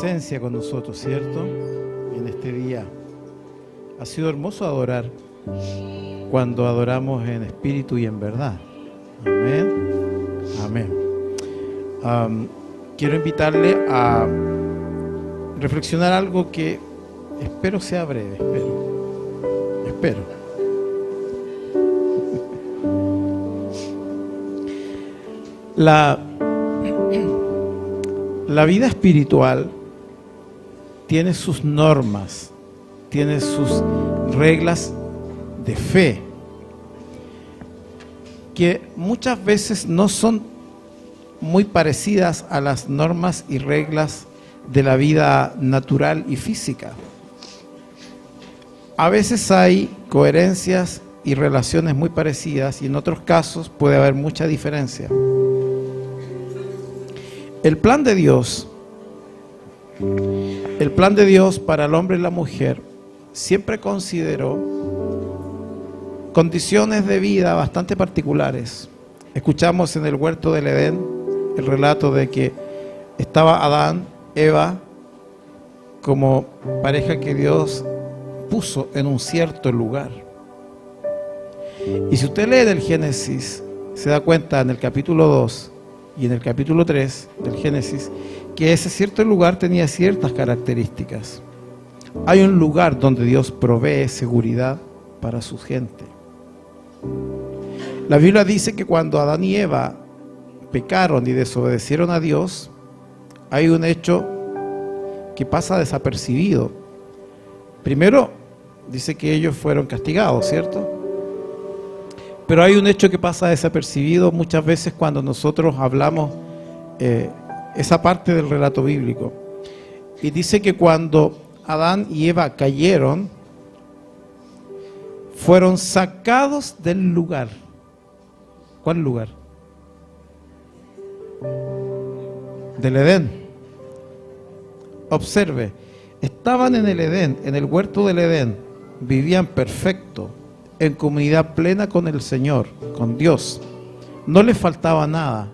Presencia con nosotros, ¿cierto? En este día. Ha sido hermoso adorar cuando adoramos en espíritu y en verdad. Amén. Amén. Quiero invitarle a reflexionar algo que espero sea breve. Espero. La vida espiritual tiene sus normas, tiene sus reglas de fe, que muchas veces no son muy parecidas a las normas y reglas de la vida natural y física. A veces hay coherencias y relaciones muy parecidas y en otros casos puede haber mucha diferencia. El plan de Dios para el hombre y la mujer siempre consideró condiciones de vida bastante particulares. Escuchamos en el huerto del Edén el relato de que estaba Adán, Eva, como pareja que Dios puso en un cierto lugar. Y si usted lee del Génesis, se da cuenta en el capítulo 2 y en el capítulo 3 del Génesis, que ese cierto lugar tenía ciertas características. Hay un lugar donde Dios provee seguridad para su gente. La Biblia dice que cuando Adán y Eva pecaron y desobedecieron a Dios, hay un hecho que pasa desapercibido. Primero, dice que ellos fueron castigados, ¿cierto? Pero hay un hecho que pasa desapercibido muchas veces cuando nosotros hablamos esa parte del relato bíblico. Y dice que cuando Adán y Eva cayeron, fueron sacados del lugar. ¿Cuál lugar? Del Edén. Observe, estaban en el Edén, en el huerto del Edén, vivían perfecto, en comunidad plena con el Señor, con Dios. No les faltaba nada.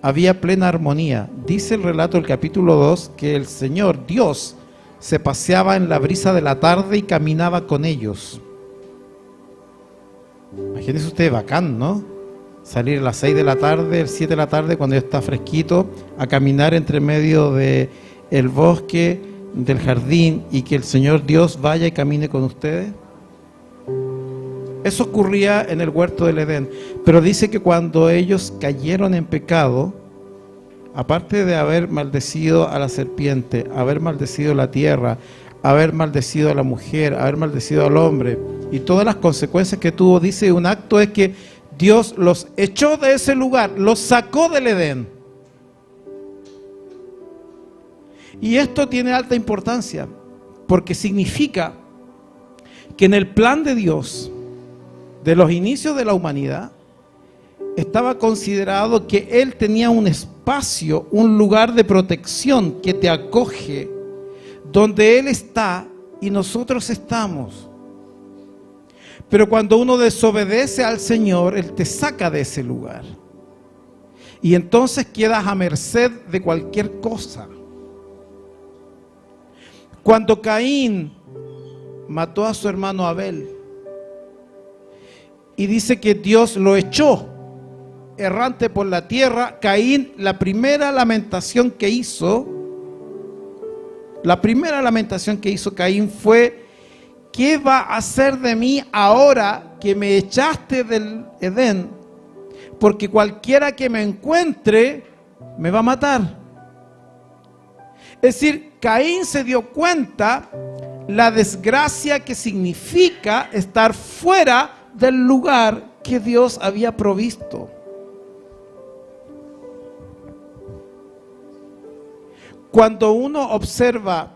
Había plena armonía. Dice el relato del capítulo 2 que el Señor, Dios, se paseaba en la brisa de la tarde y caminaba con ellos. Imagínense usted, bacán, ¿no? Salir a las 6 de la tarde, 7 de la tarde, cuando ya está fresquito, a caminar entre medio del bosque, del jardín, y que el Señor Dios vaya y camine con ustedes. Eso ocurría en el huerto del Edén, pero dice que cuando ellos cayeron en pecado, aparte de haber maldecido a la serpiente, haber maldecido la tierra, haber maldecido a la mujer, haber maldecido al hombre, y todas las consecuencias que tuvo, dice un acto es que Dios los echó de ese lugar, los sacó del Edén. Y esto tiene alta importancia, porque significa que en el plan de Dios, de los inicios de la humanidad, estaba considerado que Él tenía un espacio, un lugar de protección que te acoge, donde Él está y nosotros estamos. Pero cuando uno desobedece al Señor, Él te saca de ese lugar. Y entonces quedas a merced de cualquier cosa. Cuando Caín mató a su hermano Abel, y dice que Dios lo echó errante por la tierra, Caín, la primera lamentación que hizo Caín fue: ¿qué va a hacer de mí ahora que me echaste del Edén? Porque cualquiera que me encuentre me va a matar. Es decir, Caín se dio cuenta la desgracia que significa estar fuera del lugar que Dios había provisto. Cuando uno observa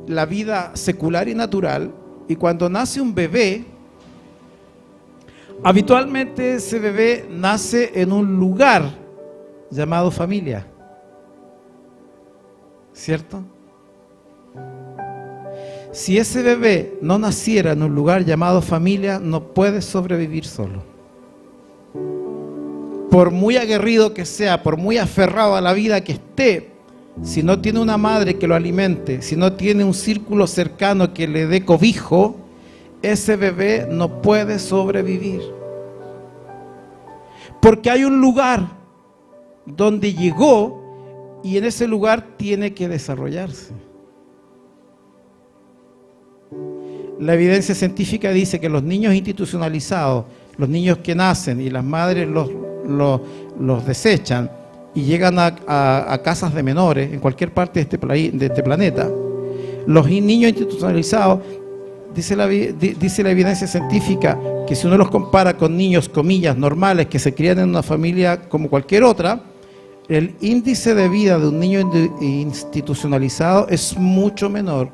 la vida secular y natural, y cuando nace un bebé, habitualmente ese bebé nace en un lugar llamado familia, ¿cierto? Si ese bebé no naciera en un lugar llamado familia, no puede sobrevivir solo. Por muy aguerrido que sea, por muy aferrado a la vida que esté, si no tiene una madre que lo alimente, si no tiene un círculo cercano que le dé cobijo, ese bebé no puede sobrevivir. Porque hay un lugar donde llegó y en ese lugar tiene que desarrollarse. La evidencia científica dice que los niños institucionalizados, los niños que nacen y las madres los desechan y llegan a casas de menores en cualquier parte de este planeta, los niños institucionalizados, dice la evidencia científica, que si uno los compara con niños, comillas, normales, que se crían en una familia como cualquier otra, el índice de vida de un niño institucionalizado es mucho menor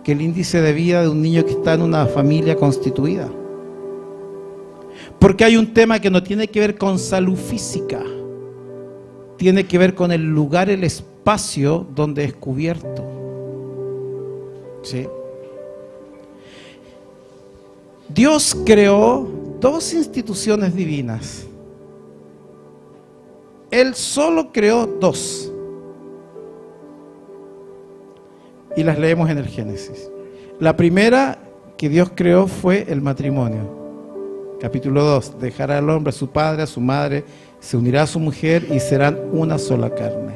que el índice de vida de un niño que está en una familia constituida. Porque hay un tema que no tiene que ver con salud física, tiene que ver con el lugar, el espacio donde es cubierto. ¿Sí? Dios creó dos instituciones divinas. Él solo creó dos. Y las leemos en el Génesis. La primera que Dios creó fue el matrimonio. Capítulo 2. Dejará al hombre a su padre, a su madre, se unirá a su mujer y serán una sola carne.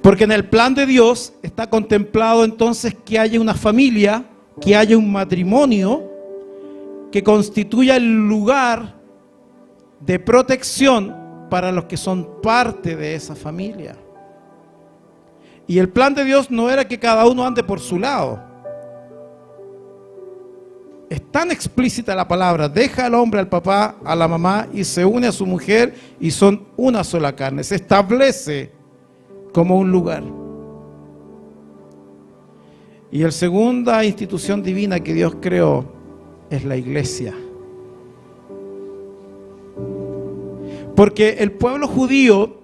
Porque en el plan de Dios está contemplado entonces que haya una familia, que haya un matrimonio que constituya el lugar de protección para los que son parte de esa familia. Y el plan de Dios no era que cada uno ande por su lado. Es tan explícita la palabra: deja al hombre al papá, a la mamá y se une a su mujer y son una sola carne. Se establece como un lugar. Y la segunda institución divina que Dios creó es la iglesia. Porque el pueblo judío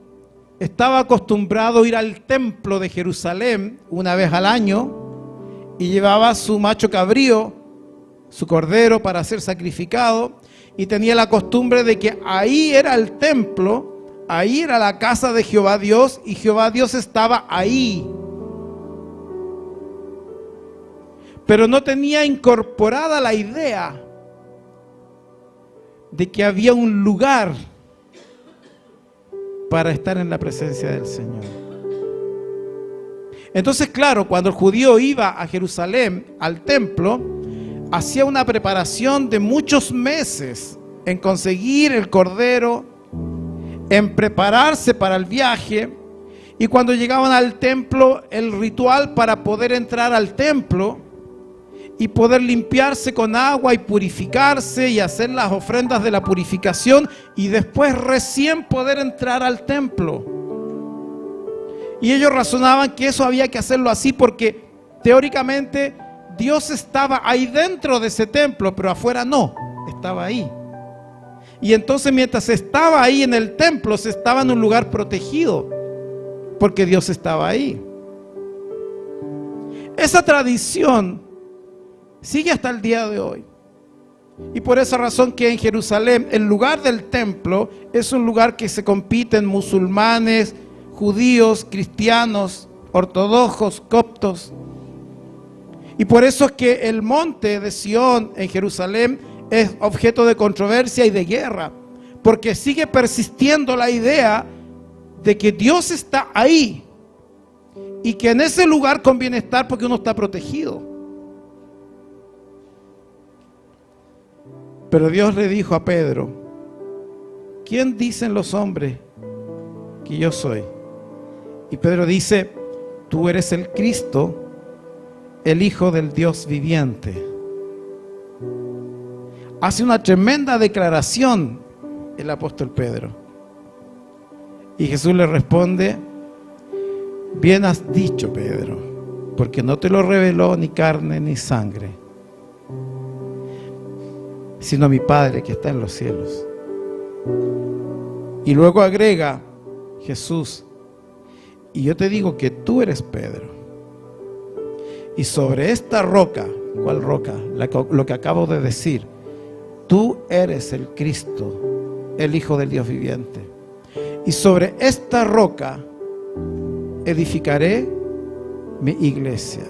estaba acostumbrado a ir al templo de Jerusalén una vez al año y llevaba su macho cabrío, su cordero, para ser sacrificado, y tenía la costumbre de que ahí era el templo, ahí era la casa de Jehová Dios, y Jehová Dios estaba ahí. Pero no tenía incorporada la idea de que había un lugar para estar en la presencia del Señor. Entonces, claro, cuando el judío iba a Jerusalén, al templo, hacía una preparación de muchos meses en conseguir el cordero, en prepararse para el viaje, y cuando llegaban al templo, el ritual para poder entrar al templo y poder limpiarse con agua y purificarse y hacer las ofrendas de la purificación y después recién poder entrar al templo. Y ellos razonaban que eso había que hacerlo así porque teóricamente Dios estaba ahí dentro de ese templo, pero afuera no, estaba ahí. Y entonces mientras estaba ahí en el templo, se estaba en un lugar protegido, porque Dios estaba ahí. Esa tradición sigue hasta el día de hoy. Y por esa razón que en Jerusalén, el lugar del templo es un lugar que se compiten musulmanes, judíos, cristianos, ortodoxos, coptos. Y por eso es que el monte de Sión en Jerusalén es objeto de controversia y de guerra, porque sigue persistiendo la idea de que Dios está ahí y que en ese lugar conviene estar porque uno está protegido. Pero Dios le dijo a Pedro: ¿quién dicen los hombres que yo soy? Y Pedro dice: tú eres el Cristo, el Hijo del Dios viviente. Hace una tremenda declaración el apóstol Pedro. Y Jesús le responde: bien has dicho, Pedro, porque no te lo reveló ni carne ni sangre, sino mi Padre que está en los cielos. Y luego agrega Jesús: y yo te digo que tú eres Pedro, y sobre esta roca, ¿cuál roca? Lo que acabo de decir, tú eres el Cristo, el Hijo del Dios viviente. Y sobre esta roca edificaré mi iglesia.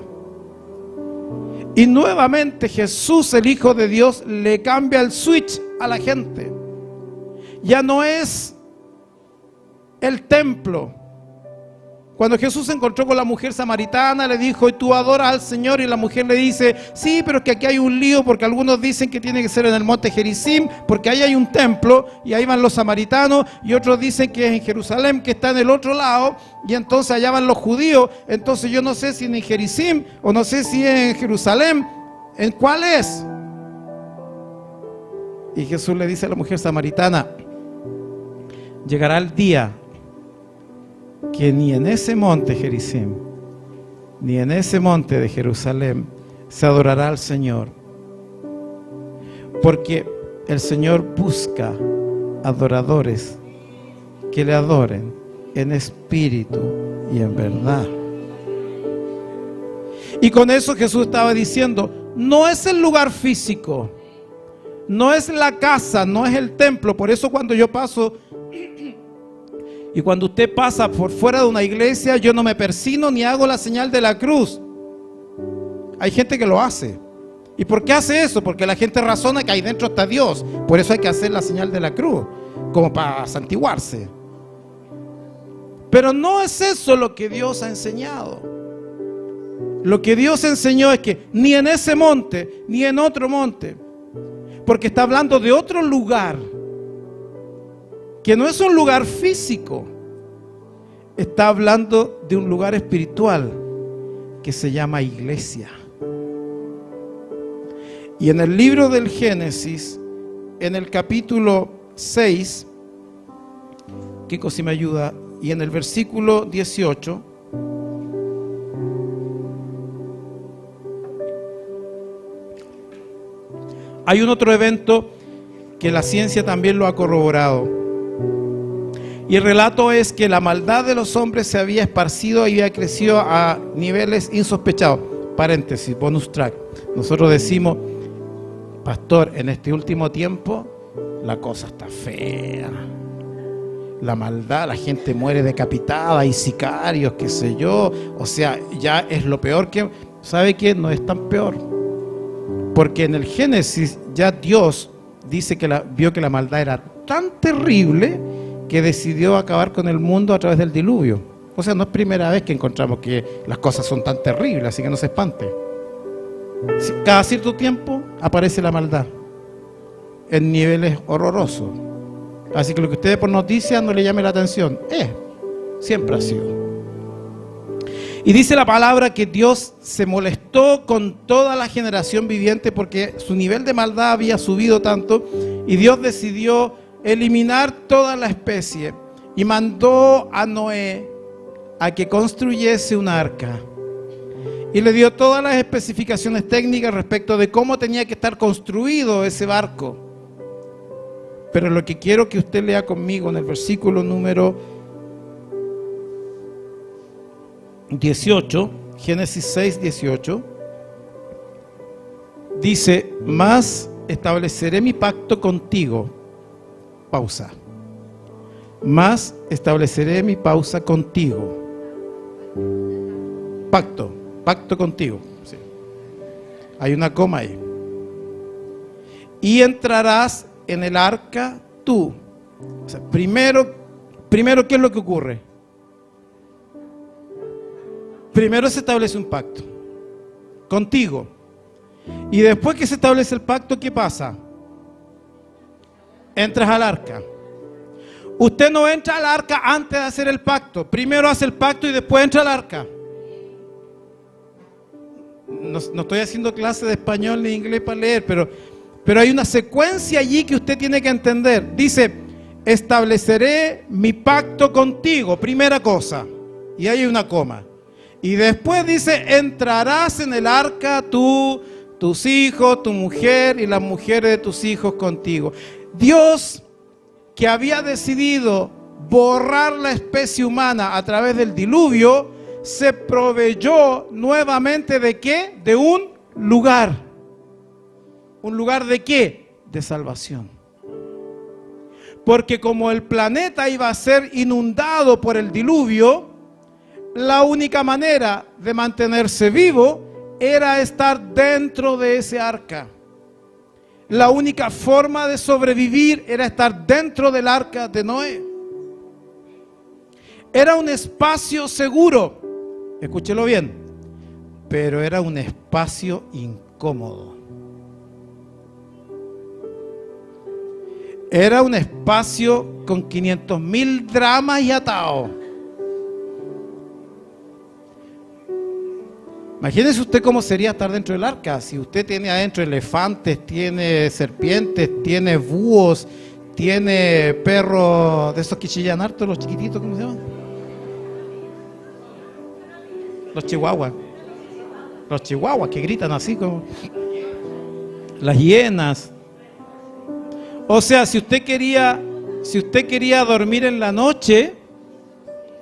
Y nuevamente Jesús, el Hijo de Dios, le cambia el switch a la gente. Ya no es el templo. Cuando Jesús se encontró con la mujer samaritana, le dijo: ¿y tú adoras al Señor? Y la mujer le dice: sí, pero es que aquí hay un lío, porque algunos dicen que tiene que ser en el monte Gerizim, porque ahí hay un templo y ahí van los samaritanos, y otros dicen que es en Jerusalén, que está en el otro lado, y entonces allá van los judíos. Entonces yo no sé si en Gerizim o no sé si es en Jerusalén. ¿En cuál es? Y Jesús le dice a la mujer samaritana: llegará el día que ni en ese monte Gerizim, ni en ese monte de Jerusalén se adorará al Señor, porque el Señor busca adoradores que le adoren en espíritu y en verdad. Y con eso Jesús estaba diciendo: no es el lugar físico, no es la casa, no es el templo. Por eso cuando yo paso y cuando usted pasa por fuera de una iglesia, yo no me persino ni hago la señal de la cruz. Hay gente que lo hace. ¿Y por qué hace eso? Porque la gente razona que ahí dentro está Dios. Por eso hay que hacer la señal de la cruz, como para santiguarse. Pero no es eso lo que Dios ha enseñado. Lo que Dios enseñó es que ni en ese monte, ni en otro monte, porque está hablando de otro lugar, que no es un lugar físico, está hablando de un lugar espiritual que se llama iglesia. Y en el libro del Génesis, en el capítulo 6, Kiko, si me ayuda, y en el versículo 18, hay un otro evento que la ciencia también lo ha corroborado. Y el relato es que la maldad de los hombres se había esparcido y había crecido a niveles insospechados. Paréntesis, bonus track. Nosotros decimos: pastor, en este último tiempo la cosa está fea. La maldad, la gente muere decapitada, hay sicarios, qué sé yo. O sea, ya es lo peor que... ¿Sabe qué? No es tan peor. Porque en el Génesis ya Dios dice que vio que la maldad era tan terrible que decidió acabar con el mundo a través del diluvio. O sea, no es primera vez que encontramos que las cosas son tan terribles, así que no se espante. Cada cierto tiempo aparece la maldad en niveles horrorosos. Así que lo que usted ve por noticias no le llame la atención. Siempre ha sido. Y dice la palabra que Dios se molestó con toda la generación viviente porque su nivel de maldad había subido tanto, y Dios decidió eliminar toda la especie y mandó a Noé a que construyese un arca, y le dio todas las especificaciones técnicas respecto de cómo tenía que estar construido ese barco. Pero lo que quiero que usted lea conmigo en el versículo número 18, Génesis 6, 18, dice: mas estableceré mi pacto contigo. Pausa. Mas estableceré mi pausa contigo. Pacto contigo. Sí. Hay una coma ahí. Y entrarás en el arca tú. O sea, primero, ¿qué es lo que ocurre? Primero se establece un pacto contigo. Y después que se establece el pacto, ¿qué pasa? Entras al arca. Usted no entra al arca antes de hacer el pacto. Primero hace el pacto y después entra al arca. No estoy haciendo clase de español ni inglés para leer, pero hay una secuencia allí que usted tiene que entender. Dice: estableceré mi pacto contigo, primera cosa. Y ahí hay una coma. Y después dice: entrarás en el arca tú, tus hijos, tu mujer y las mujeres de tus hijos contigo. Dios, que había decidido borrar la especie humana a través del diluvio, se proveyó nuevamente ¿de qué? De un lugar. ¿Un lugar de qué? De salvación. Porque como el planeta iba a ser inundado por el diluvio, la única manera de mantenerse vivo era estar dentro de ese arca. La única forma de sobrevivir era estar dentro del arca de Noé. Era un espacio seguro, escúchelo bien, pero era un espacio incómodo. Era un espacio con 500.000 dramas y atados. Imagínese usted cómo sería estar dentro del arca. Si usted tiene adentro elefantes, tiene serpientes, tiene búhos, tiene perros de esos que chillan harto, los chiquititos, ¿cómo se llaman? Los chihuahuas. Los chihuahuas que gritan así como las hienas. O sea, si usted quería dormir en la noche,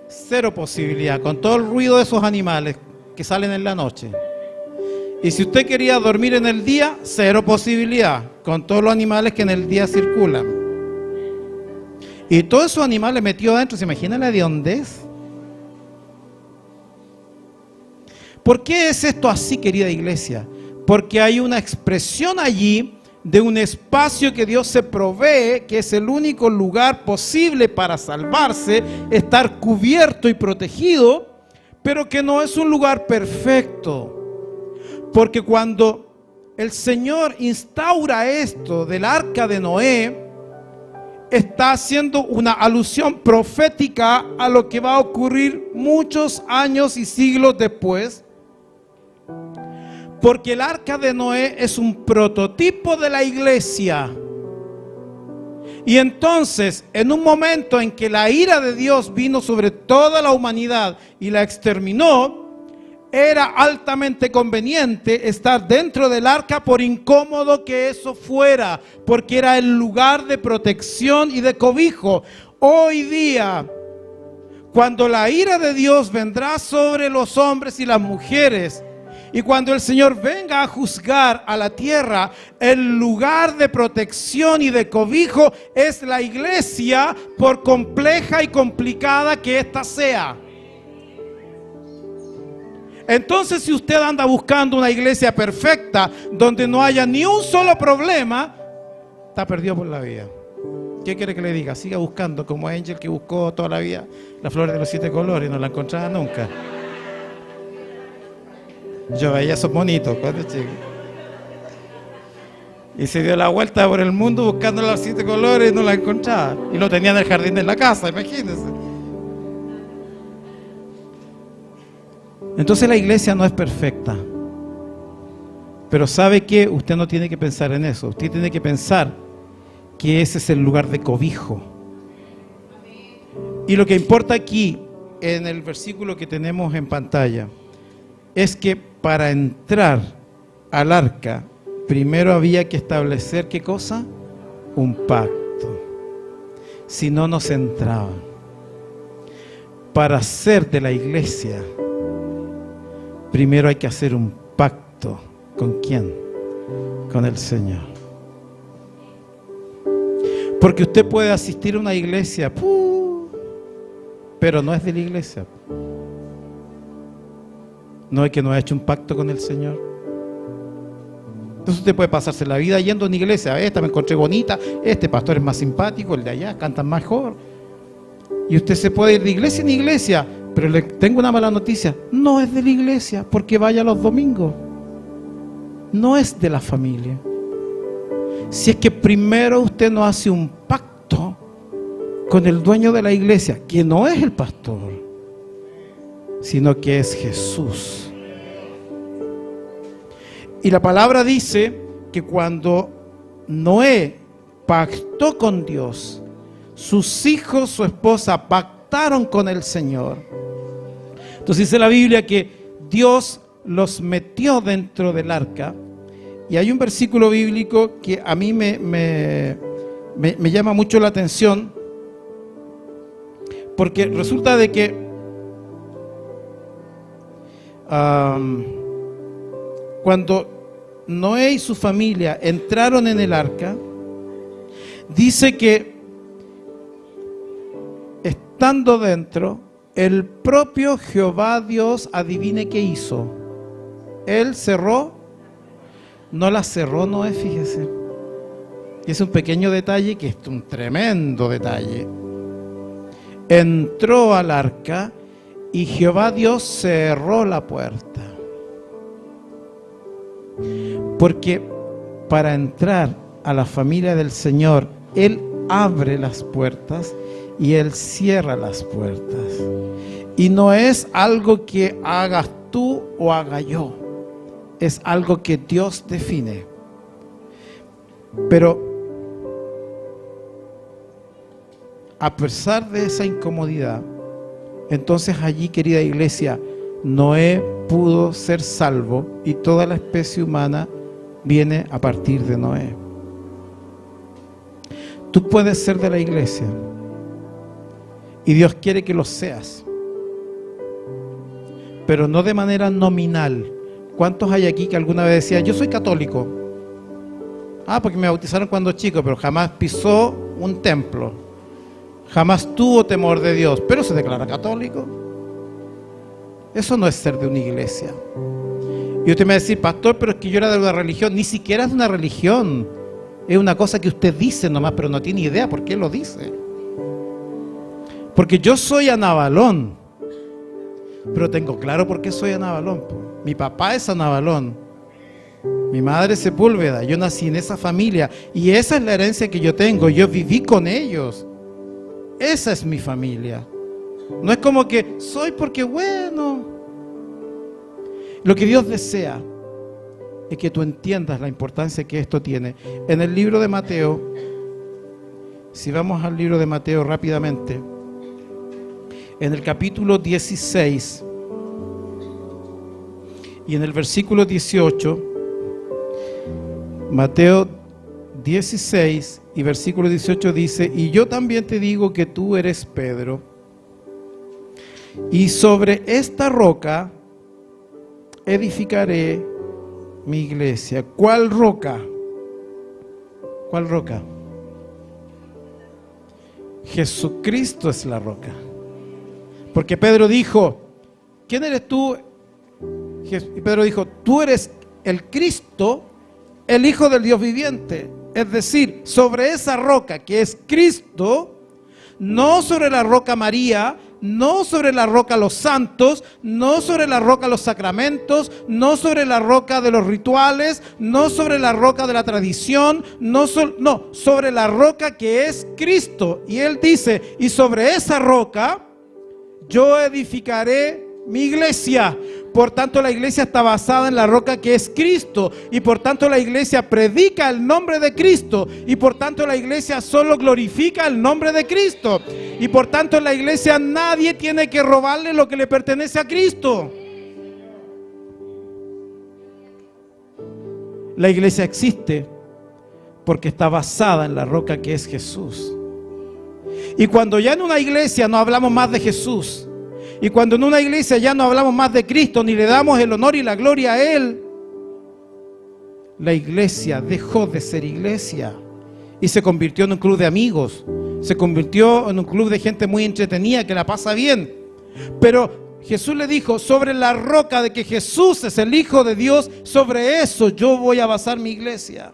cero posibilidad, con todo el ruido de esos animales que salen en la noche. Y si usted quería dormir en el día, cero posibilidad, con todos los animales que en el día circulan. Y todos esos animales metidos adentro, ¿se imagina la hediondez? ¿Por qué es esto así, querida iglesia? Porque hay una expresión allí de un espacio que Dios se provee, que es el único lugar posible para salvarse, estar cubierto y protegido, pero que no es un lugar perfecto. Porque cuando el Señor instaura esto del arca de Noé, está haciendo una alusión profética a lo que va a ocurrir muchos años y siglos después. Porque el arca de Noé es un prototipo de la iglesia. Y entonces, en un momento en que la ira de Dios vino sobre toda la humanidad y la exterminó, era altamente conveniente estar dentro del arca, por incómodo que eso fuera, porque era el lugar de protección y de cobijo. Hoy día, cuando la ira de Dios vendrá sobre los hombres y las mujeres, y cuando el Señor venga a juzgar a la tierra, el lugar de protección y de cobijo es la iglesia, por compleja y complicada que ésta sea. Entonces, si usted anda buscando una iglesia perfecta, donde no haya ni un solo problema, está perdido por la vida. ¿Qué quiere que le diga? Siga buscando, como Angel, que buscó toda la vida las flores de los 7 colores y no la encontraba nunca. Yo veía esos monitos cuando chico. Y se dio la vuelta por el mundo buscando los 7 colores y no la encontraba. Y lo tenía en el jardín de la casa, imagínense. Entonces la iglesia no es perfecta. Pero ¿sabe qué? Usted no tiene que pensar en eso. Usted tiene que pensar que ese es el lugar de cobijo. Y lo que importa aquí, en el versículo que tenemos en pantalla, es que para entrar al arca, primero había que establecer, ¿qué cosa? Un pacto. Si no, no se entraba. Para ser de la iglesia, primero hay que hacer un pacto. ¿Con quién? Con el Señor. Porque usted puede asistir a una iglesia, pero no es de la iglesia. No es que no ha hecho un pacto con el Señor. Entonces usted puede pasarse la vida yendo a una iglesia. Esta me encontré bonita, este pastor es más simpático, el de allá cantan mejor. Y usted se puede ir de iglesia en iglesia, pero le tengo una mala noticia: no es de la iglesia, porque vaya los domingos. No es de la familia. Si es que primero usted no hace un pacto con el dueño de la iglesia, que no es el pastor, sino que es Jesús. Y la palabra dice que cuando Noé pactó con Dios, sus hijos, su esposa, pactaron con el Señor. Entonces dice la Biblia que Dios los metió dentro del arca. Y hay un versículo bíblico que a mí me llama mucho la atención, porque resulta de que cuando Noé y su familia entraron en el arca, dice que estando dentro, el propio Jehová Dios, adivine qué hizo. Él cerró, no la cerró Noé, fíjese. Y es un pequeño detalle que es un tremendo detalle. Entró al arca y Jehová Dios cerró la puerta. Porque para entrar a la familia del Señor, Él abre las puertas y Él cierra las puertas. Y no es algo que hagas tú o haga yo. Es algo que Dios define. Pero a pesar de esa incomodidad, entonces allí, querida iglesia, Noé pudo ser salvo y toda la especie humana viene a partir de Noé. Tú puedes ser de la iglesia y Dios quiere que lo seas, pero no de manera nominal. ¿Cuántos hay aquí que alguna vez decían, yo soy católico? Porque me bautizaron cuando chico, pero jamás pisó un templo, jamás tuvo temor de Dios, pero se declara católico. Eso no es ser de una iglesia. Y usted me va a decir, pastor, pero es que yo era de una religión. Ni siquiera es de una religión. Es una cosa que usted dice nomás, pero no tiene idea por qué lo dice. Porque yo soy anabalón, pero tengo claro por qué soy anabalón. Mi papá es anabalón, mi madre es Sepúlveda, yo nací en esa familia y esa es la herencia que yo tengo. Yo viví con ellos. Esa es mi familia. No es como que soy porque bueno. Lo que Dios desea es que tú entiendas la importancia que esto tiene. En el libro de Mateo, si vamos al libro de Mateo rápidamente, en el capítulo 16 y en el versículo 18, Mateo 16 y versículo 18 dice, y yo también te digo que tú eres Pedro, y sobre esta roca edificaré mi iglesia. ¿Cuál roca? ¿Cuál roca? Jesucristo es la roca. Porque Pedro dijo, ¿quién eres tú? Y Pedro dijo, tú eres el Cristo, el Hijo del Dios viviente. Es decir, sobre esa roca que es Cristo, no sobre la roca María, no sobre la roca los santos, no sobre la roca los sacramentos, no sobre la roca de los rituales, no sobre la roca de la tradición, no, sobre la roca que es Cristo. Y él dice, y sobre esa roca yo edificaré mi iglesia. Por tanto, la iglesia está basada en la roca que es Cristo. Y por tanto, la iglesia predica el nombre de Cristo. Y por tanto, la iglesia solo glorifica el nombre de Cristo. Y por tanto, en la iglesia nadie tiene que robarle lo que le pertenece a Cristo. La iglesia existe porque está basada en la roca que es Jesús. Y cuando ya en una iglesia no hablamos más de Jesús, y cuando en una iglesia ya no hablamos más de Cristo, ni le damos el honor y la gloria a Él, la iglesia dejó de ser iglesia y se convirtió en un club de amigos, se convirtió en un club de gente muy entretenida que la pasa bien. Pero Jesús le dijo, sobre la roca de que Jesús es el Hijo de Dios, sobre eso yo voy a basar mi iglesia.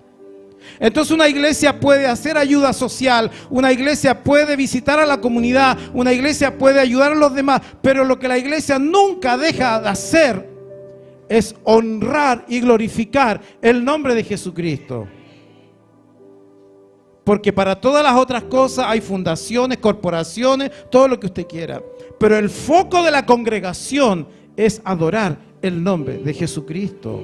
Entonces una iglesia puede hacer ayuda social, una iglesia puede visitar a la comunidad, una iglesia puede ayudar a los demás, pero lo que la iglesia nunca deja de hacer es honrar y glorificar el nombre de Jesucristo. Porque para todas las otras cosas hay fundaciones, corporaciones, todo lo que usted quiera, pero el foco de la congregación es adorar el nombre de Jesucristo.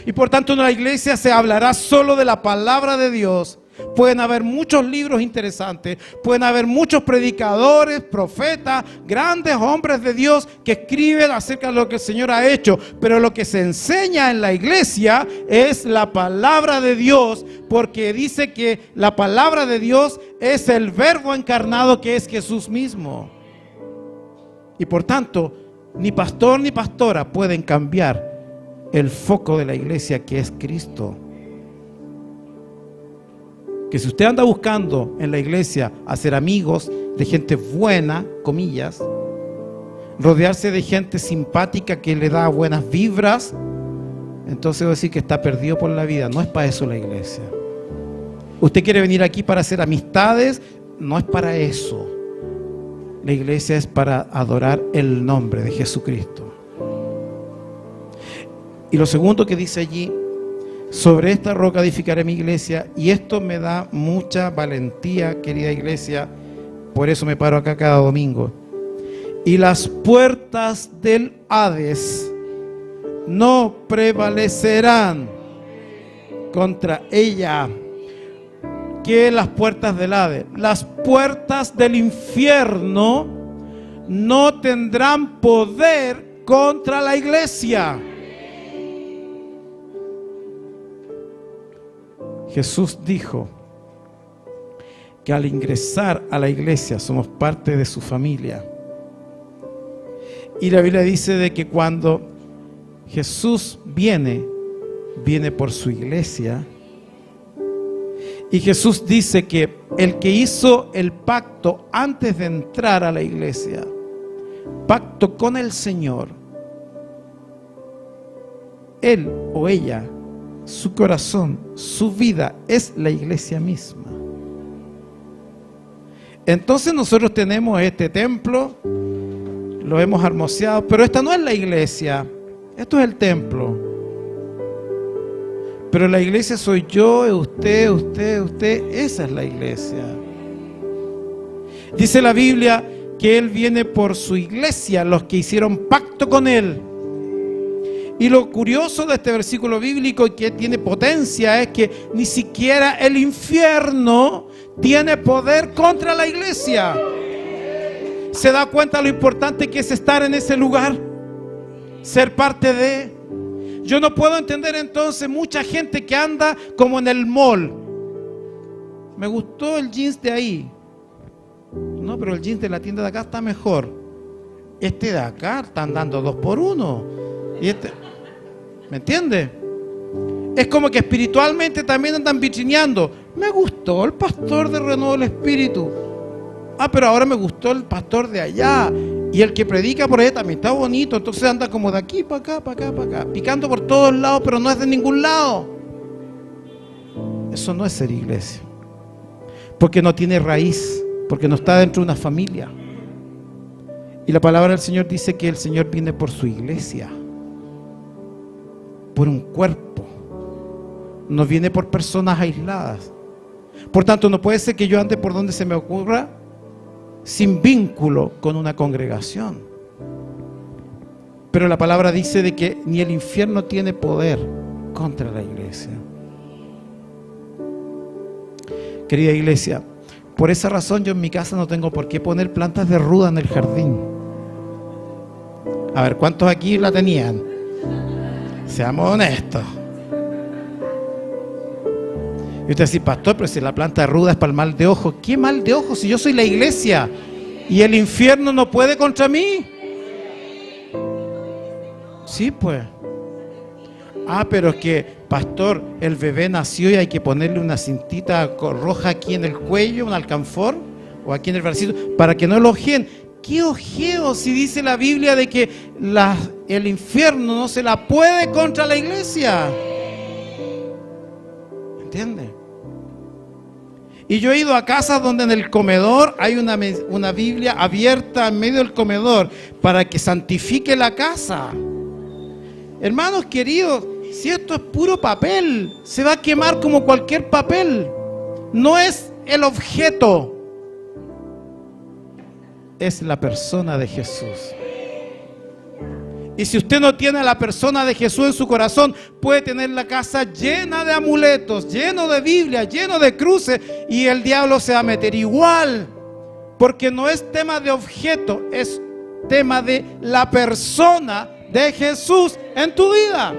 Y por tanto en la iglesia se hablará solo de la palabra de Dios. Pueden haber muchos libros interesantes, pueden haber muchos predicadores, profetas, grandes hombres de Dios que escriben acerca de lo que el Señor ha hecho, pero lo que se enseña en la iglesia es la palabra de Dios, porque dice que la palabra de Dios es el verbo encarnado que es Jesús mismo. Y por tanto, ni pastor ni pastora pueden cambiar el foco de la iglesia, que es Cristo. Que si usted anda buscando en la iglesia hacer amigos de gente buena, comillas, rodearse de gente simpática que le da buenas vibras, entonces voy a decir que está perdido por la vida. No es para eso la iglesia. Usted quiere venir aquí para hacer amistades, no es para eso. La iglesia es para adorar el nombre de Jesucristo. Y lo segundo que dice allí: sobre esta roca edificaré mi iglesia. Y esto me da mucha valentía, querida iglesia. Por eso me paro acá cada domingo. Y las puertas del Hades no prevalecerán contra ella. ¿Qué es las puertas del Hades? Las puertas del infierno no tendrán poder contra la iglesia. Jesús dijo que al ingresar a la iglesia somos parte de su familia. Y la Biblia dice de que cuando Jesús viene por su iglesia. Y Jesús dice que el que hizo el pacto antes de entrar a la iglesia, pacto con el Señor, él o ella, su corazón, su vida es la iglesia misma. Entonces nosotros tenemos este templo, lo hemos hermoseado, pero esta no es la iglesia, esto es el templo. Pero la iglesia soy yo, usted, esa es la iglesia. Dice la Biblia que Él viene por su iglesia, los que hicieron pacto con Él. Y lo curioso de este versículo bíblico, y que tiene potencia, es que ni siquiera el infierno tiene poder contra la iglesia. ¿Se da cuenta lo importante que es estar en ese lugar? Ser parte de... Yo no puedo entender entonces mucha gente que anda como en el mall. Me gustó el jeans de ahí. No, pero el jeans de la tienda de acá está mejor. Este de acá están dando 2 por 1. Y este, ¿me entiende? Es como que espiritualmente también andan vitrineando. Me gustó el pastor de Renuevo del Espíritu. Ah, pero ahora me gustó el pastor de allá. Y el que predica por allá también está bonito. Entonces anda como de aquí para acá, para acá, para acá, picando por todos lados, pero no es de ningún lado. Eso no es ser iglesia. Porque no tiene raíz, porque no está dentro de una familia. Y la palabra del Señor dice que el Señor viene por su iglesia, por un cuerpo. No viene por personas aisladas. Por tanto, no puede ser que yo ande por donde se me ocurra sin vínculo con una congregación. Pero la palabra dice de que ni el infierno tiene poder contra la iglesia. Querida iglesia, por esa razón yo en mi casa no tengo por qué poner plantas de ruda en el jardín. A ver, ¿cuántos aquí la tenían? Seamos honestos. Y usted dice, pastor, pero si la planta de ruda es para el mal de ojo. ¿Qué mal de ojo si yo soy la iglesia? ¿Y el infierno no puede contra mí? Sí, pues. Ah, pero es que, pastor, el bebé nació y hay que ponerle una cintita roja aquí en el cuello, un alcanfor, o aquí en el bracito, para que no lo ojeen. ¿Qué ojeo si dice la Biblia de que el infierno no se la puede contra la iglesia? ¿Entiende? Y yo he ido a casas donde en el comedor hay una Biblia abierta en medio del comedor para que santifique la casa. Hermanos queridos, si esto es puro papel, se va a quemar como cualquier papel. No es el objeto, es la persona de Jesús. Y si usted no tiene a la persona de Jesús en su corazón, puede tener la casa llena de amuletos, lleno de Biblia, lleno de cruces, y el diablo se va a meter igual. Porque no es tema de objeto, es tema de la persona de Jesús en tu vida.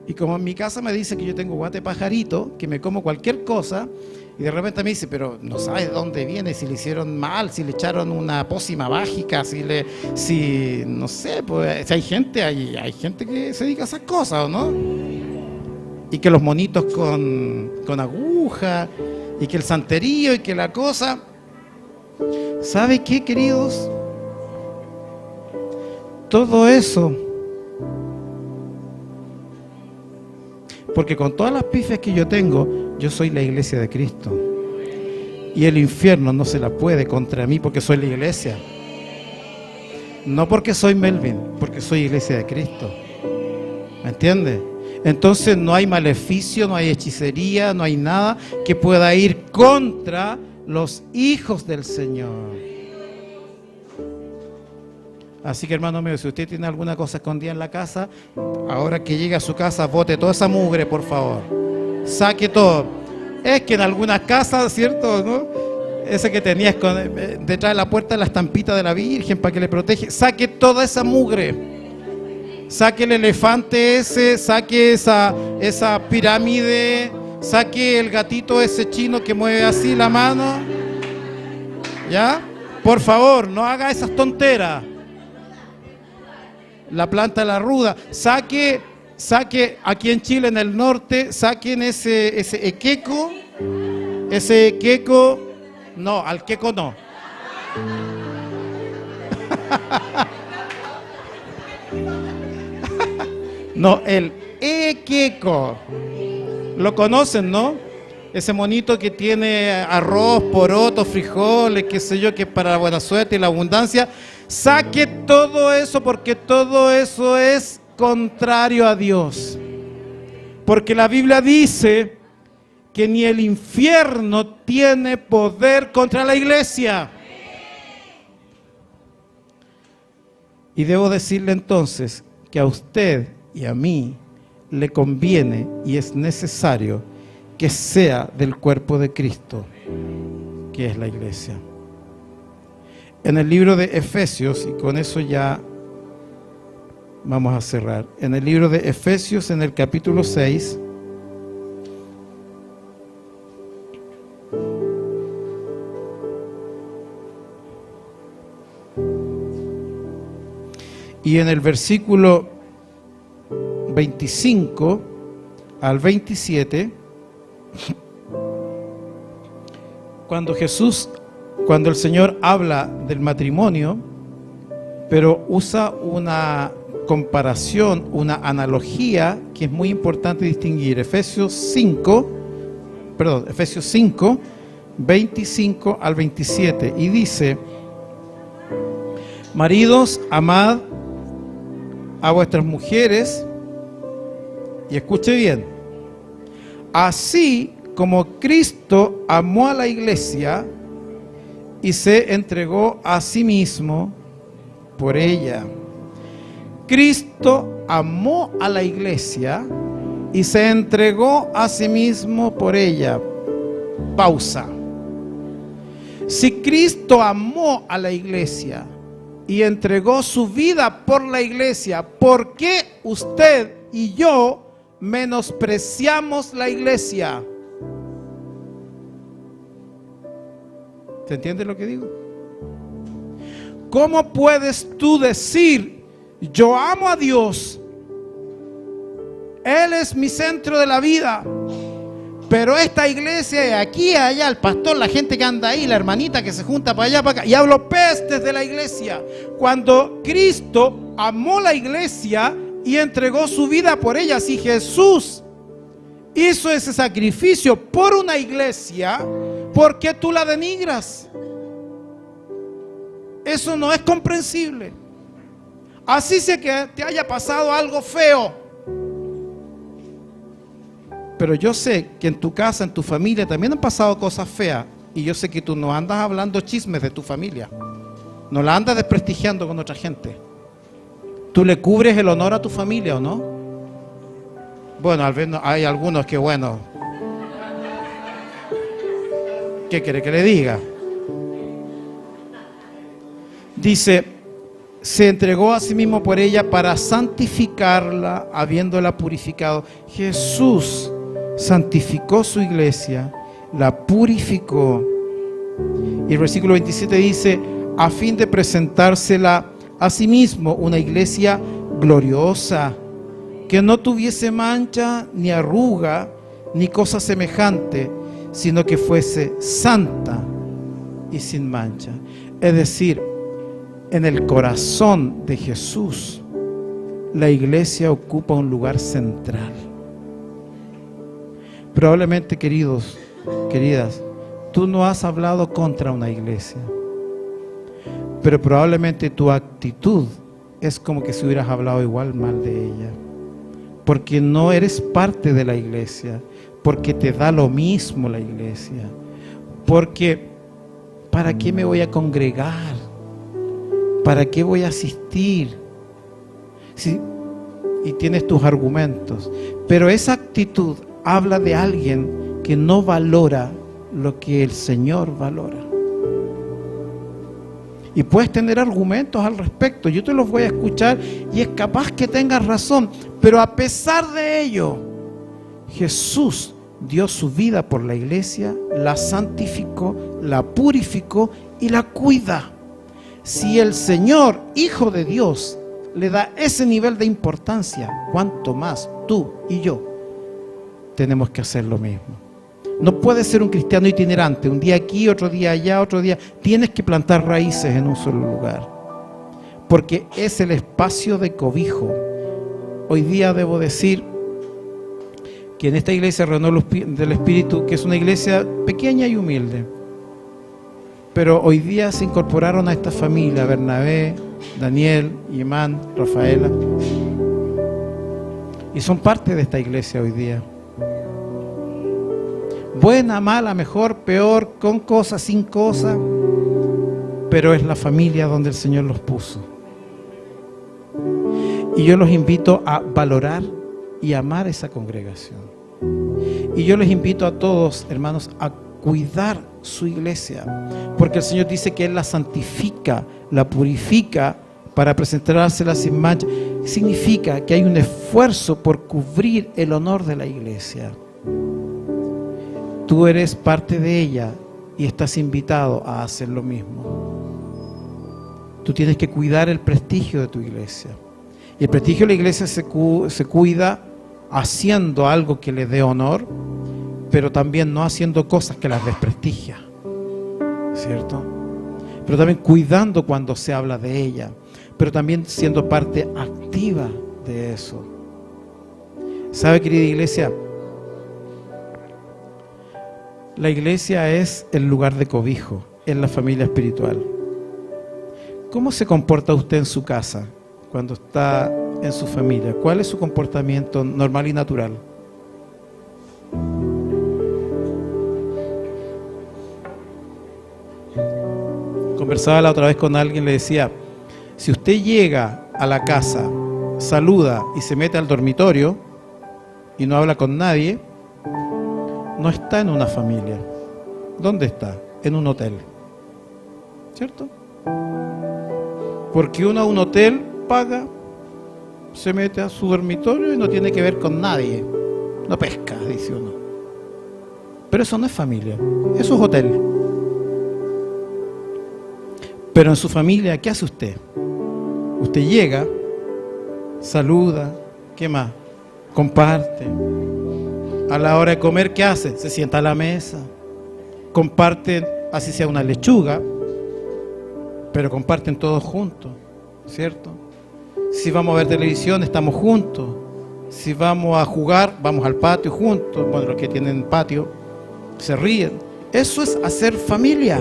Y como en mi casa me dice que yo tengo guate pajarito, que me como cualquier cosa, y de repente me dice, pero no sabes de dónde viene, si le hicieron mal, si le echaron una pócima mágica, si no sé, pues hay gente que se dedica a esas cosas, ¿o no? Y que los monitos con aguja, y que el santerío, y que la cosa. ¿Sabe qué, queridos? Todo eso, porque con todas las pifias que yo tengo, yo soy la iglesia de Cristo. Y el infierno no se la puede contra mí porque soy la iglesia. No porque soy Melvin, porque soy iglesia de Cristo. ¿Me entiende? Entonces no hay maleficio, no hay hechicería, no hay nada que pueda ir contra los hijos del Señor. Así que, hermano mío, si usted tiene alguna cosa escondida en la casa, ahora que llegue a su casa, bote toda esa mugre, por favor. Saque todo. Es que en algunas casas, ¿cierto? ¿No? Ese que tenía detrás de la puerta la estampita de la Virgen para que le protege. Saque toda esa mugre. Saque el elefante ese, saque esa pirámide, saque el gatito ese chino que mueve así la mano. ¿Ya? Por favor, no haga esas tonteras. La planta de la ruda. Saque aquí en Chile, en el norte, saquen ese equeco. Ese equeco. No, al queco no. No, el equeco. Lo conocen, ¿no? Ese monito que tiene arroz, porotos, frijoles, qué sé yo, que es para la buena suerte y la abundancia. Saque todo eso, porque todo eso es contrario a Dios. Porque la Biblia dice que ni el infierno tiene poder contra la iglesia. Y debo decirle entonces que a usted y a mí le conviene y es necesario que sea del cuerpo de Cristo, que es la iglesia. En el libro de Efesios, y con eso ya vamos a cerrar, en el libro de Efesios, en el capítulo 6, y en el versículo 25 al 27, cuando el Señor habla del matrimonio, pero usa una comparación, una analogía que es muy importante distinguir. Efesios 5, 25 al 27, y dice: maridos, amad a vuestras mujeres, y escuche bien, así como Cristo amó a la iglesia y se entregó a sí mismo por ella. Cristo amó a la iglesia y se entregó a sí mismo por ella. Pausa. Si Cristo amó a la iglesia y entregó su vida por la iglesia, ¿por qué usted y yo menospreciamos la iglesia? ¿Se entiende lo que digo? ¿Cómo puedes tú decir: yo amo a Dios, Él es mi centro de la vida, pero esta iglesia de aquí a allá, el pastor, la gente que anda ahí, la hermanita que se junta para allá, para acá, y hablo pestes de la iglesia, cuando Cristo amó la iglesia y entregó su vida por ella? Si Jesús hizo ese sacrificio por una iglesia, ¿por qué tú la denigras? Eso no es comprensible. Así sea que te haya pasado algo feo, pero yo sé que en tu casa, en tu familia también han pasado cosas feas, y yo sé que tú no andas hablando chismes de tu familia, no la andas desprestigiando con otra gente. ¿Tú le cubres el honor a tu familia o no? Bueno, al menos hay algunos que, bueno, ¿qué quiere que le diga? Dice: se entregó a sí mismo por ella para santificarla, habiéndola purificado. Jesús santificó su iglesia, la purificó. Y el versículo 27 dice: a fin de presentársela a sí mismo una iglesia gloriosa, que no tuviese mancha, ni arruga, ni cosa semejante, sino que fuese santa y sin mancha. Es decir, en el corazón de Jesús, la iglesia ocupa un lugar central. Probablemente, queridos, queridas, tú no has hablado contra una iglesia, pero probablemente tu actitud es como que si hubieras hablado igual mal de ella, porque no eres parte de la iglesia, porque te da lo mismo la iglesia, porque ¿para qué me voy a congregar? ¿Para qué voy a asistir? Sí, y tienes tus argumentos, pero esa actitud habla de alguien que no valora lo que el Señor valora. Y puedes tener argumentos al respecto, yo te los voy a escuchar y es capaz que tengas razón, pero a pesar de ello, Jesús dio su vida por la iglesia, la santificó, la purificó y la cuida. Si el Señor, Hijo de Dios, le da ese nivel de importancia, ¿cuánto más tú y yo tenemos que hacer lo mismo? No puedes ser un cristiano itinerante, un día aquí, otro día allá, otro día. Tienes que plantar raíces en un solo lugar, porque es el espacio de cobijo. Hoy día debo decir que en esta iglesia Renovo del Espíritu, que es una iglesia pequeña y humilde, pero hoy día se incorporaron a esta familia Bernabé, Daniel, Imán, Rafaela, y son parte de esta iglesia hoy día. Buena, mala, mejor, peor, con cosas, sin cosas, pero es la familia donde el Señor los puso. Y yo los invito a valorar y amar esa congregación. Y yo les invito a todos, hermanos, a cuidar su iglesia, porque el Señor dice que Él la santifica, la purifica para presentársela sin mancha. Significa que hay un esfuerzo por cubrir el honor de la iglesia. Tú eres parte de ella y estás invitado a hacer lo mismo. Tú tienes que cuidar el prestigio de tu iglesia. Y el prestigio de la iglesia se cuida haciendo algo que le dé honor, pero también no haciendo cosas que las desprestigia, ¿cierto? Pero también cuidando cuando se habla de ella, pero también siendo parte activa de eso. ¿Sabe, querida iglesia? La iglesia es el lugar de cobijo, es la familia espiritual. ¿Cómo se comporta usted en su casa cuando está en su familia? ¿Cuál es su comportamiento normal y natural? Conversaba la otra vez con alguien, le decía, si usted llega a la casa, saluda y se mete al dormitorio y no habla con nadie, no está en una familia. ¿Dónde está? En un hotel. ¿Cierto? Porque uno a un hotel paga, se mete a su dormitorio y no tiene que ver con nadie. No pesca, dice uno. Pero eso no es familia, eso es hotel. Pero en su familia, ¿qué hace usted? Usted llega, saluda, ¿qué más? Comparte. A la hora de comer, ¿qué hace? Se sienta a la mesa. Comparten, así sea una lechuga, pero comparten todos juntos, ¿cierto? Si vamos a ver televisión, estamos juntos. Si vamos a jugar, vamos al patio juntos. Bueno, los que tienen patio se ríen. Eso es hacer familia.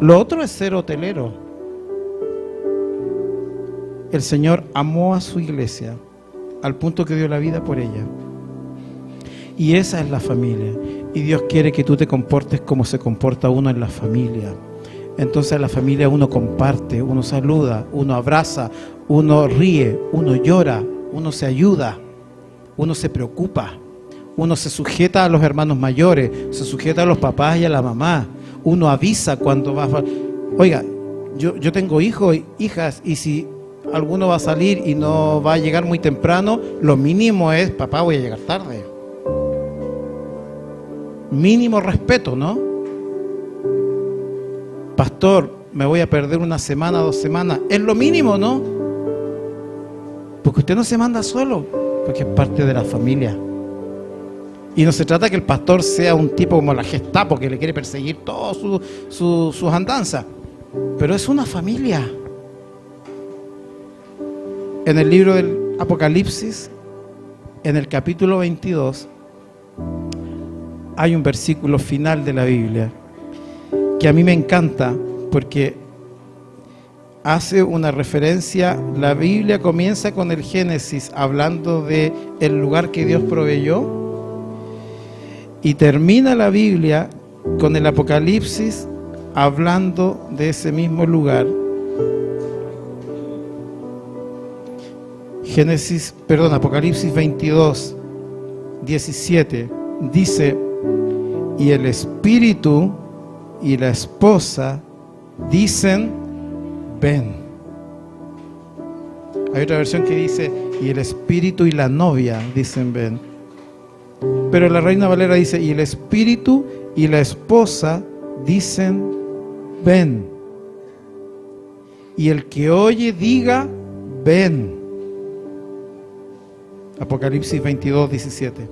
Lo otro es ser hotelero. El Señor amó a su iglesia al punto que dio la vida por ella. Y esa es la familia. Y Dios quiere que tú te comportes como se comporta uno en la familia. Entonces en la familia uno comparte, uno saluda, uno abraza, uno ríe, uno llora, uno se ayuda, uno se preocupa, uno se sujeta a los hermanos mayores, se sujeta a los papás y a la mamá, uno avisa cuando va a... Oiga, yo tengo hijos, hijas, y si alguno va a salir y no va a llegar muy temprano, lo mínimo es, papá, voy a llegar tarde. Mínimo respeto, ¿no? Pastor, me voy a perder una semana, 2 semanas. Es lo mínimo, ¿no? Porque usted no se manda solo, porque es parte de la familia. Y no se trata que el pastor sea un tipo como la Gestapo que le quiere perseguir todas sus andanzas, pero es una familia. En el libro del Apocalipsis, en el capítulo 22, hay un versículo final de la Biblia que a mí me encanta porque hace una referencia. La Biblia comienza con el Génesis hablando de el lugar que Dios proveyó y termina la Biblia con el Apocalipsis hablando de ese mismo lugar. Apocalipsis 22, 17 dice: y el Espíritu y la esposa dicen: ven. Hay otra versión que dice: y el Espíritu y la novia dicen: ven. Pero la Reina Valera dice: y el Espíritu y la esposa dicen: ven. Y el que oye diga: ven. Apocalipsis 22, 17.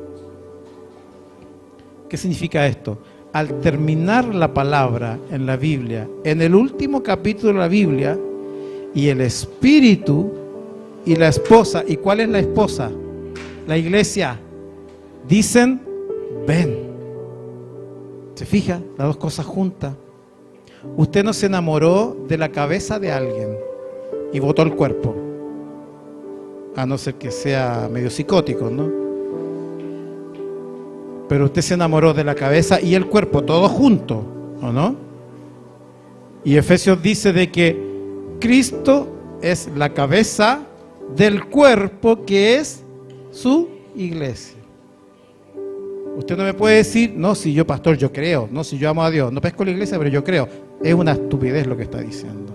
¿Qué significa esto? Al terminar la palabra en la Biblia, en el último capítulo de la Biblia, y el Espíritu y la esposa, ¿y cuál es la esposa? La iglesia, dicen: ven. ¿Se fija? Las dos cosas juntas. Usted no se enamoró de la cabeza de alguien y botó el cuerpo, a no ser que sea medio psicótico, ¿no? Pero usted se enamoró de la cabeza y el cuerpo, todo junto, ¿o no? Y Efesios dice de que Cristo es la cabeza del cuerpo, que es su iglesia. Usted no me puede decir: no, si yo pastor, yo creo, no, si yo amo a Dios, no pesco la iglesia, pero yo creo. Es una estupidez lo que está diciendo,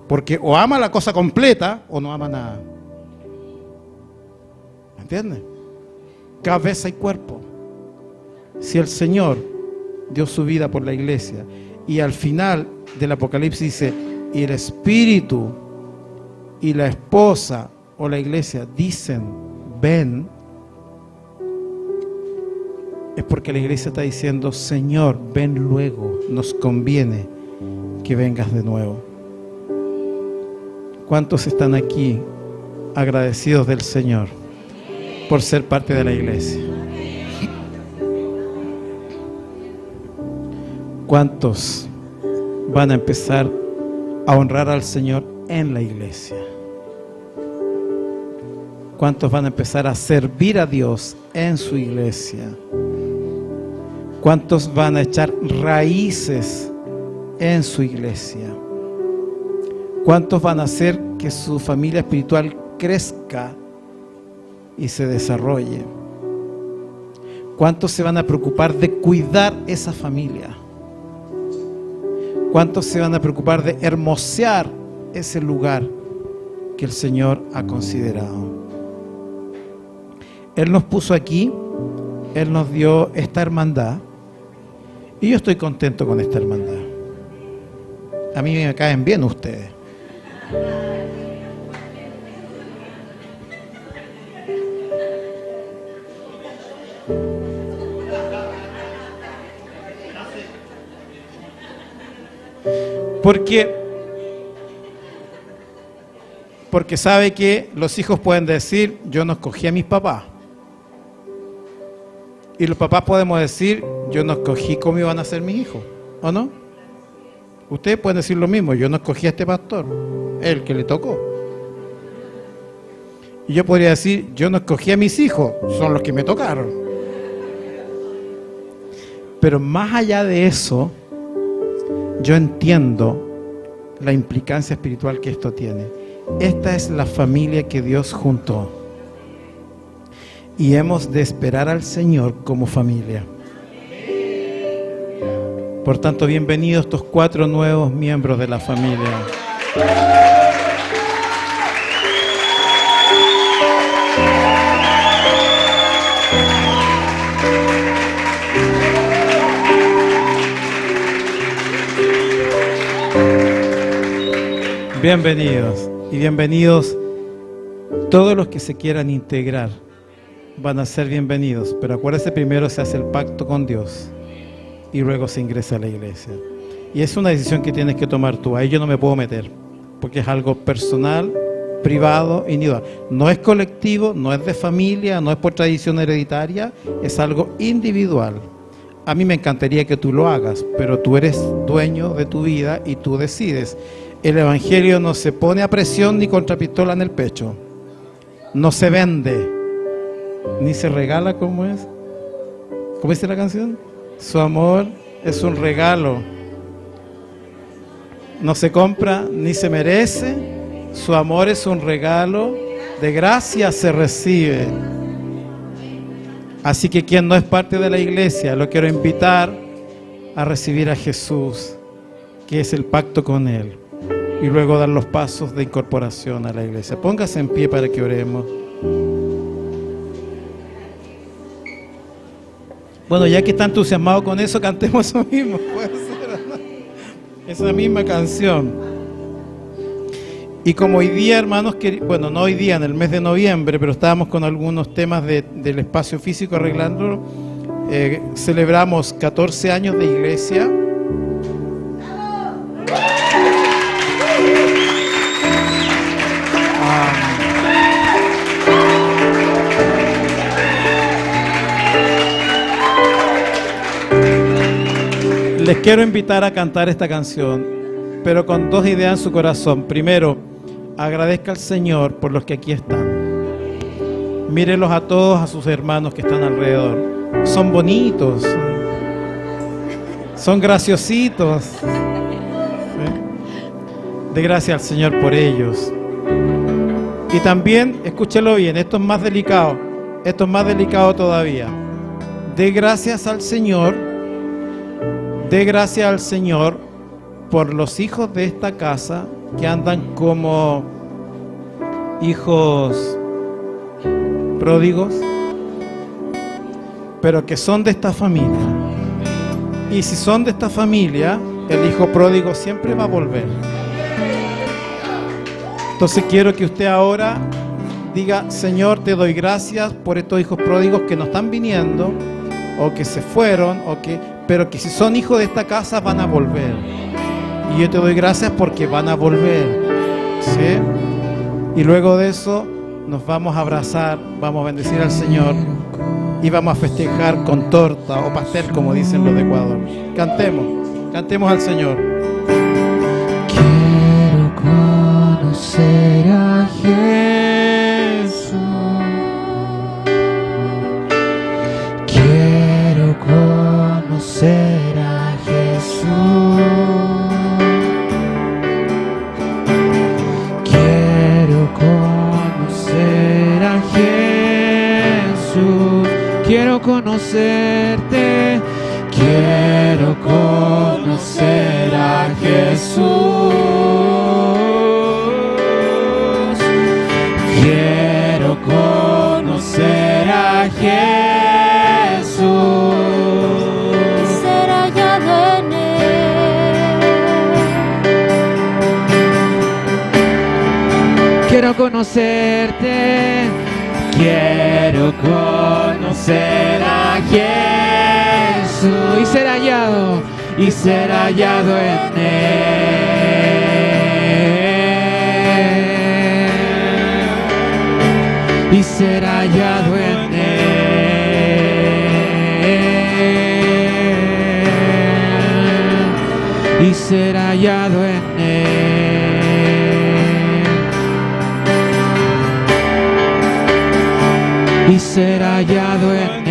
porque o ama la cosa completa o no ama nada. ¿Me entiende? Cabeza y cuerpo. Si el Señor dio su vida por la iglesia y al final del Apocalipsis dice: y el Espíritu y la esposa o la iglesia dicen: ven, es porque la iglesia está diciendo: Señor, ven luego, nos conviene que vengas de nuevo. ¿Cuántos están aquí agradecidos del Señor por ser parte de la iglesia? ¿Cuántos van a empezar a honrar al Señor en la iglesia? ¿Cuántos van a empezar a servir a Dios en su iglesia? ¿Cuántos van a echar raíces en su iglesia? ¿Cuántos van a hacer que su familia espiritual crezca y se desarrolle? ¿Cuántos se van a preocupar de cuidar esa familia? ¿Cuántos se van a preocupar de hermosear ese lugar que el Señor ha considerado? Él nos puso aquí, Él nos dio esta hermandad, y yo estoy contento con esta hermandad. A mí me caen bien ustedes. Porque sabe que los hijos pueden decir: yo no escogí a mis papás. Y los papás podemos decir: yo no escogí cómo iban a ser mis hijos, ¿o no? Ustedes pueden decir lo mismo: yo no escogí a este pastor, el que le tocó. Y yo podría decir: yo no escogí a mis hijos, son los que me tocaron. Pero más allá de eso, yo entiendo la implicancia espiritual que esto tiene. Esta es la familia que Dios juntó, y hemos de esperar al Señor como familia. Por tanto, bienvenidos estos 4 nuevos miembros de la familia. Bienvenidos y bienvenidos todos los que se quieran integrar van a ser bienvenidos, pero acuérdese, primero se hace el pacto con Dios y luego se ingresa a la iglesia. Y es una decisión que tienes que tomar tú. Ahí yo no me puedo meter, porque es algo personal, privado, individual. No es colectivo, no es de familia, no es por tradición hereditaria, es algo individual. A mí me encantaría que tú lo hagas, pero tú eres dueño de tu vida y tú decides. El evangelio no se pone a presión ni contra pistola en el pecho. No se vende, ni se regala, ¿cómo es? ¿Cómo dice la canción? Su amor es un regalo. No se compra ni se merece. Su amor es un regalo. De gracia se recibe. Así que quien no es parte de la iglesia, lo quiero invitar a recibir a Jesús, que es el pacto con Él, y luego dar los pasos de incorporación a la iglesia. Póngase en pie para que oremos. Bueno, ya que está entusiasmado con eso, cantemos eso mismo. Puede ser, ¿no? Esa misma canción. Y como hoy día, hermanos, bueno, no hoy día, en el mes de noviembre, pero estábamos con algunos temas del espacio físico arreglándolo, celebramos 14 años de iglesia. Les quiero invitar a cantar esta canción, pero con dos ideas en su corazón. Primero, agradezca al Señor por los que aquí están. Mírelos a todos, a sus hermanos que están alrededor. Son bonitos, son graciositos. ¿Sí? De gracias al Señor por ellos. Y también, escúchelo bien, esto es más delicado todavía. De gracias al Señor por los hijos de esta casa que andan como hijos pródigos, pero que son de esta familia. Y si son de esta familia, el hijo pródigo siempre va a volver. Entonces quiero que usted ahora diga: Señor, te doy gracias por estos hijos pródigos que no están viniendo, o que se fueron, pero que si son hijos de esta casa van a volver. Y yo te doy gracias porque van a volver, ¿sí? Y luego de eso nos vamos a abrazar, vamos a bendecir al Señor y vamos a festejar con torta o pastel, como dicen los de Ecuador. Cantemos al Señor. Quiero conocer a Jesús. Quiero conocer a Jesús. Quiero conocer a Jesús. Quiero conocerte. Quiero conocer a Jesús. Quiero conocer a Jesús. Ser hallado en Él. Quiero conocerte. Quiero conocer a Jesús y ser hallado en Él, y ser hallado en Él, y ser hallado en Él, y ser hallado en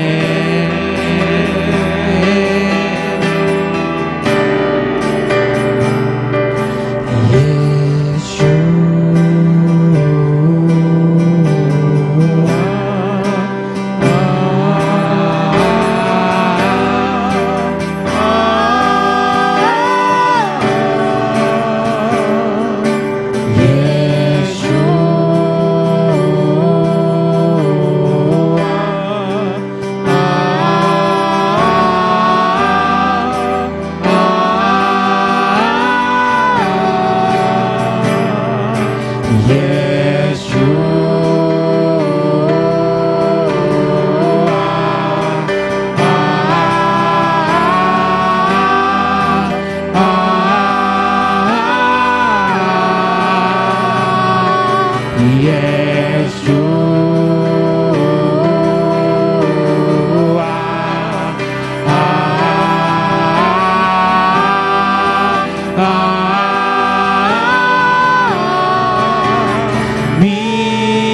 Mi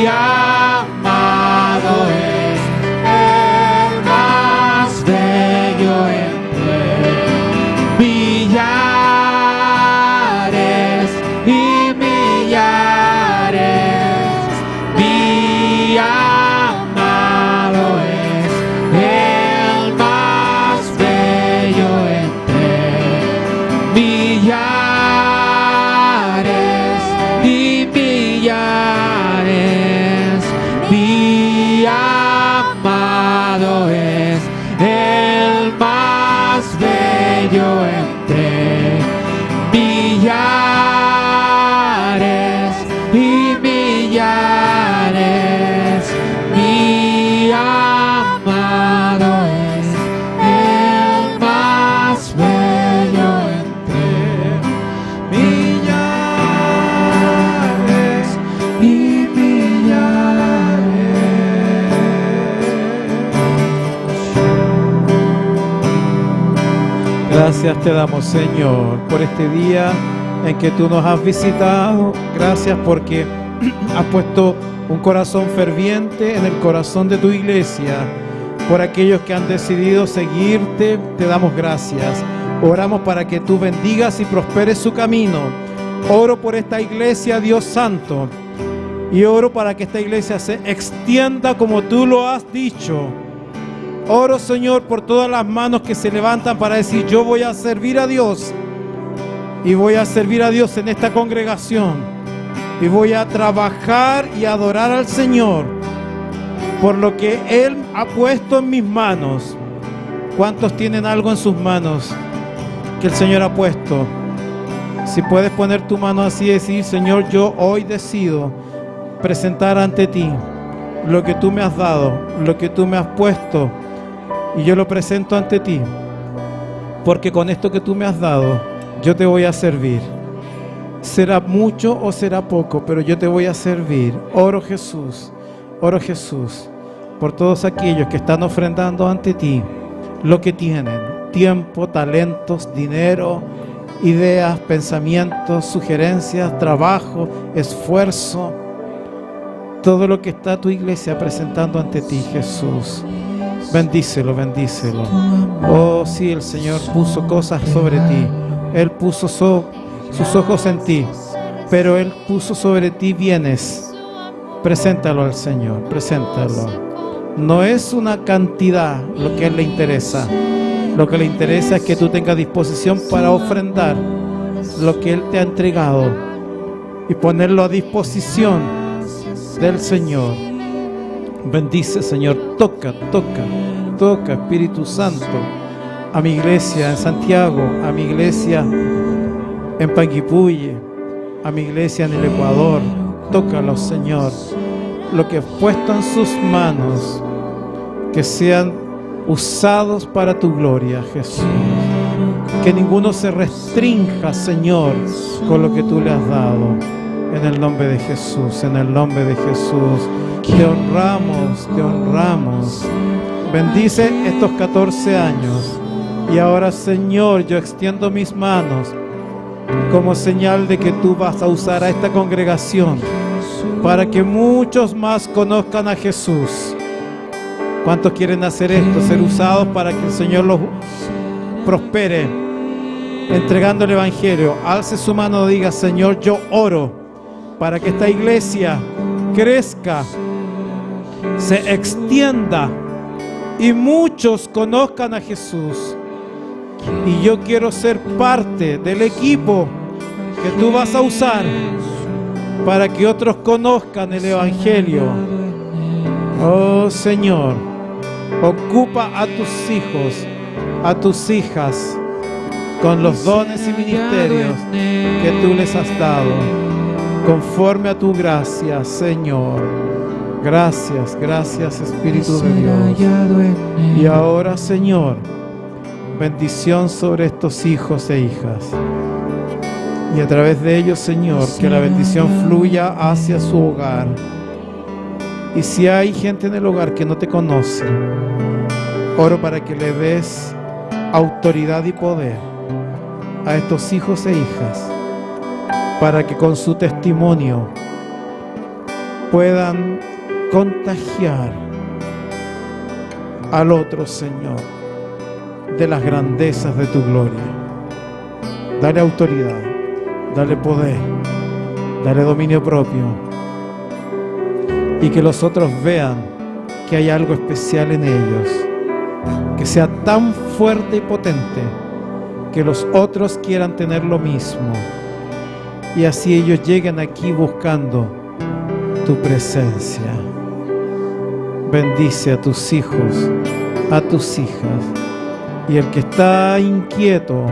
amado es el más bello entre millares y millares. Mi amado es el más bello entre millares y millares. Mi amado es el más bello entre millares y millares. Mi amado es el más bello entre millares y millares. Gracias te damos, Señor, por este día en que tú nos has visitado. Gracias porque has puesto un corazón ferviente en el corazón de tu iglesia. Por aquellos que han decidido seguirte, te damos gracias. Oramos para que tú bendigas y prosperes su camino. Oro por esta iglesia, Dios Santo, y oro para que esta iglesia se extienda como tú lo has dicho. Oro, Señor, por todas las manos que se levantan para decir: yo voy a servir a Dios, y voy a servir a Dios en esta congregación, y voy a trabajar y adorar al Señor por lo que Él ha puesto en mis manos. ¿Cuántos tienen algo en sus manos que el Señor ha puesto? Si puedes poner tu mano así y decir: Señor, yo hoy decido presentar ante ti lo que tú me has dado, lo que tú me has puesto, y yo lo presento ante ti, porque con esto que tú me has dado, yo te voy a servir. Será mucho o será poco, pero yo te voy a servir. Oro Jesús, por todos aquellos que están ofrendando ante ti lo que tienen: tiempo, talentos, dinero, ideas, pensamientos, sugerencias, trabajo, esfuerzo. Todo lo que está tu iglesia presentando ante ti, Jesús. Bendícelo, bendícelo. Oh, sí, el Señor puso cosas sobre ti. Él puso sus ojos en ti, pero Él puso sobre ti bienes. Preséntalo al Señor, preséntalo. No es una cantidad lo que a Él le interesa. Lo que le interesa es que tú tengas disposición para ofrendar lo que Él te ha entregado y ponerlo a disposición del Señor. Bendice, Señor. Toca, Espíritu Santo, a mi iglesia en Santiago, a mi iglesia en Panguipulli, a mi iglesia en el Ecuador. Tócalo, Señor. Lo que has puesto en sus manos, que sean usados para tu gloria, Jesús. Que ninguno se restrinja, Señor, con lo que tú le has dado. En el nombre de Jesús, en el nombre de Jesús. Te honramos, te honramos. Bendice estos 14 años. Y ahora, Señor, yo extiendo mis manos como señal de que tú vas a usar a esta congregación para que muchos más conozcan a Jesús. ¿Cuántos quieren hacer esto? Ser usados para que el Señor los prospere entregando el Evangelio. Alce su mano y diga: Señor, yo oro para que esta iglesia crezca, se extienda y muchos conozcan a Jesús. Y yo quiero ser parte del equipo que tú vas a usar para que otros conozcan el Evangelio. Oh Señor, ocupa a tus hijos, a tus hijas, con los dones y ministerios que tú les has dado, conforme a tu gracia, Señor. Gracias, gracias, Espíritu de Dios. Y ahora, Señor, bendición sobre estos hijos e hijas. Y a través de ellos, Señor, que la bendición fluya hacia su hogar. Y si hay gente en el hogar que no te conoce, oro para que le des autoridad y poder a estos hijos e hijas, para que con su testimonio puedan contagiar al otro, Señor, de las grandezas de tu gloria. Dale autoridad, dale poder, dale dominio propio, y que los otros vean que hay algo especial en ellos, que sea tan fuerte y potente que los otros quieran tener lo mismo, y así ellos lleguen aquí buscando tu presencia. Bendice a tus hijos, a tus hijas, y el que está inquieto,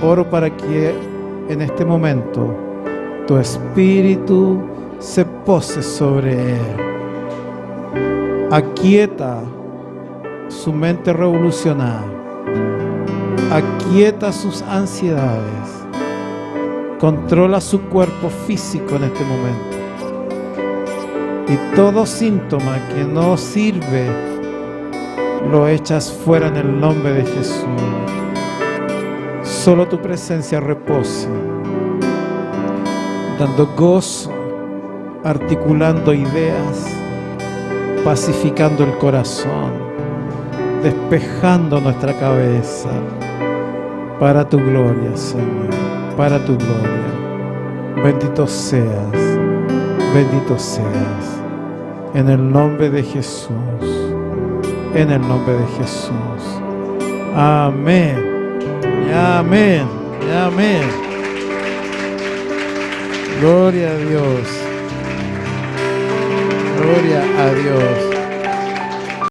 oro para que en este momento tu espíritu se pose sobre él. Aquieta su mente revolucionada, aquieta sus ansiedades, controla su cuerpo físico en este momento, y todo síntoma que no sirve lo echas fuera en el nombre de Jesús. Solo tu presencia repose, dando gozo, articulando ideas, pacificando el corazón, despejando nuestra cabeza para tu gloria, Señor, para tu gloria. Bendito seas, en el nombre de Jesús, en el nombre de Jesús. Amén, y amén, y amén. Gloria a Dios, gloria a Dios.